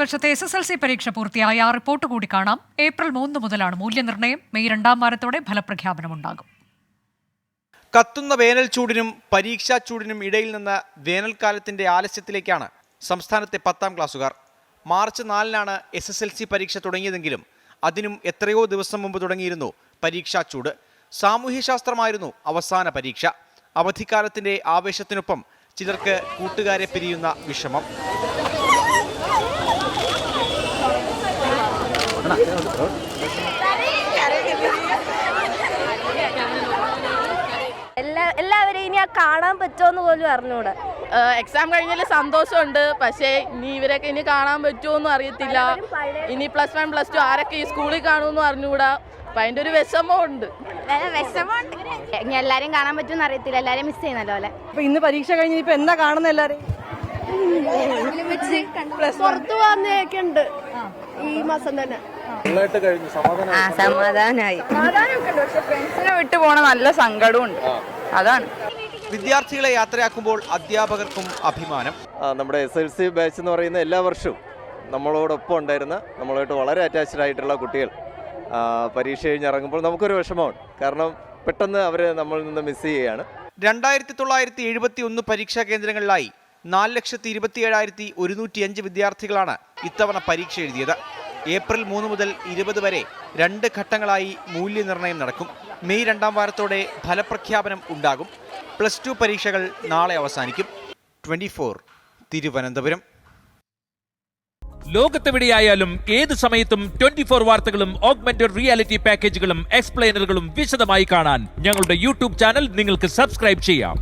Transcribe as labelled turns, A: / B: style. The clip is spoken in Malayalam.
A: വർഷത്തെ SSLC പരീക്ഷ പൂർത്തിയായ റിപ്പോർട്ട് കൂടി കാണാം. ഏപ്രിൽ 3 മുതലാണ് മൂല്യനിർണ്ണയം. മെയ് 2 വാരത്തോടെ ഫലപ്രഖ്യാപനമുണ്ടാകും.
B: കത്തുന്ന വേനൽ ചൂടിനും പരീക്ഷാ ചൂടിനും ഇടയിൽ നിന്ന് വേനൽക്കാലത്തിന്റെ ആലസ്യത്തിലേക്കാണ് സംസ്ഥാനത്തെ 10ാം ക്ലാസ്സുകാർ. മാർച്ച് 4-നാണ് SSLC പരീക്ഷ തുടങ്ങിയതെങ്കിലും അതിനും എത്രയോ ദിവസം മുമ്പ് തുടങ്ങിയിരുന്നു പരീക്ഷാ ചൂട്. സാമൂഹ്യശാസ്ത്രമായിരുന്നു അവസാന പരീക്ഷ. അവധിക്കാലത്തിന്റെ ആവേശത്തിനൊപ്പം ചിലർക്ക് കൂട്ടുകാരെ പിരിയുന്ന വിഷമം.
C: എല്ലാവരെയും ഇനി കാണാൻ പറ്റുമെന്ന് പോലും അറിഞ്ഞൂടെ.
D: എക്സാം കഴിഞ്ഞാൽ സന്തോഷമുണ്ട്, പക്ഷേ ഇനി ഇവരൊക്കെ ഇനി കാണാൻ പറ്റുമോന്നും അറിയത്തില്ല. ഇനി +1 +2 ആരൊക്കെ ഈ സ്കൂളിൽ കാണുമെന്നും അറിഞ്ഞൂടാ. അപ്പം അതിൻ്റെ ഒരു വിഷമമുണ്ട്.
C: ഇനി എല്ലാവരെയും കാണാൻ പറ്റുമെന്ന് അറിയത്തില്ല, എല്ലാവരെയും മിസ് ചെയ്യുന്നല്ലോ അല്ലേ.
E: അപ്പൊ ഇന്ന് പരീക്ഷ കഴിഞ്ഞ് ഇപ്പൊ എന്നാ കാണുന്ന എല്ലാരെയും
C: പുറത്തു പോകുന്നതൊക്കെ ഉണ്ട് ഈ മാസം തന്നെ. സമാധാനമായി.
D: പക്ഷെ ഫ്രണ്ട്സിനെ വിട്ടു പോണ നല്ല സങ്കടമുണ്ട്. അതാണ്
B: വിദ്യാർത്ഥികളെ യാത്രയാക്കുമ്പോൾ അധ്യാപകർക്കും അഭിമാനം.
F: നമ്മുടെ SSLC ബാച്ച് എന്ന് പറയുന്ന എല്ലാ വർഷവും നമ്മളോടൊപ്പം ഉണ്ടായിരുന്ന, നമ്മളുമായിട്ട് വളരെ അറ്റാച്ച്ഡ് ആയിട്ടുള്ള കുട്ടികൾ പരീക്ഷ കഴിഞ്ഞിറങ്ങുമ്പോൾ നമുക്കൊരു വിഷമമാണ്. കാരണം പെട്ടെന്ന് അവർ നമ്മളിൽ നിന്ന് മിസ് ചെയ്യുകയാണ്.
B: 2971 പരീക്ഷാ കേന്ദ്രങ്ങളിലായി 4,27,105 വിദ്യാർത്ഥികളാണ് ഇത്തവണ പരീക്ഷ എഴുതിയത്. ഏപ്രിൽ 3 മുതൽ 20 വരെ 2 ഘട്ടങ്ങളായി മൂല്യനിർണ്ണയം നടക്കും. മെയ് 2 വാരത്തോടെ ഫലപ്രഖ്യാപനം ഉണ്ടാകും. +2 പരീക്ഷകൾ നാളെ അവസാനിക്കും. 24 തിരുവനന്തപുരം.
G: ലോകത്തെവിടെയായാലും ഏത് സമയത്തും 24 വാർത്തകളും ഓഗ്മെന്റഡ് റിയാലിറ്റി പാക്കേജുകളും എക്സ്പ്ലെയിനറുകളും വിശദമായി കാണാൻ ഞങ്ങളുടെ YouTube ചാനൽ നിങ്ങൾക്ക് സബ്സ്ക്രൈബ് ചെയ്യാം.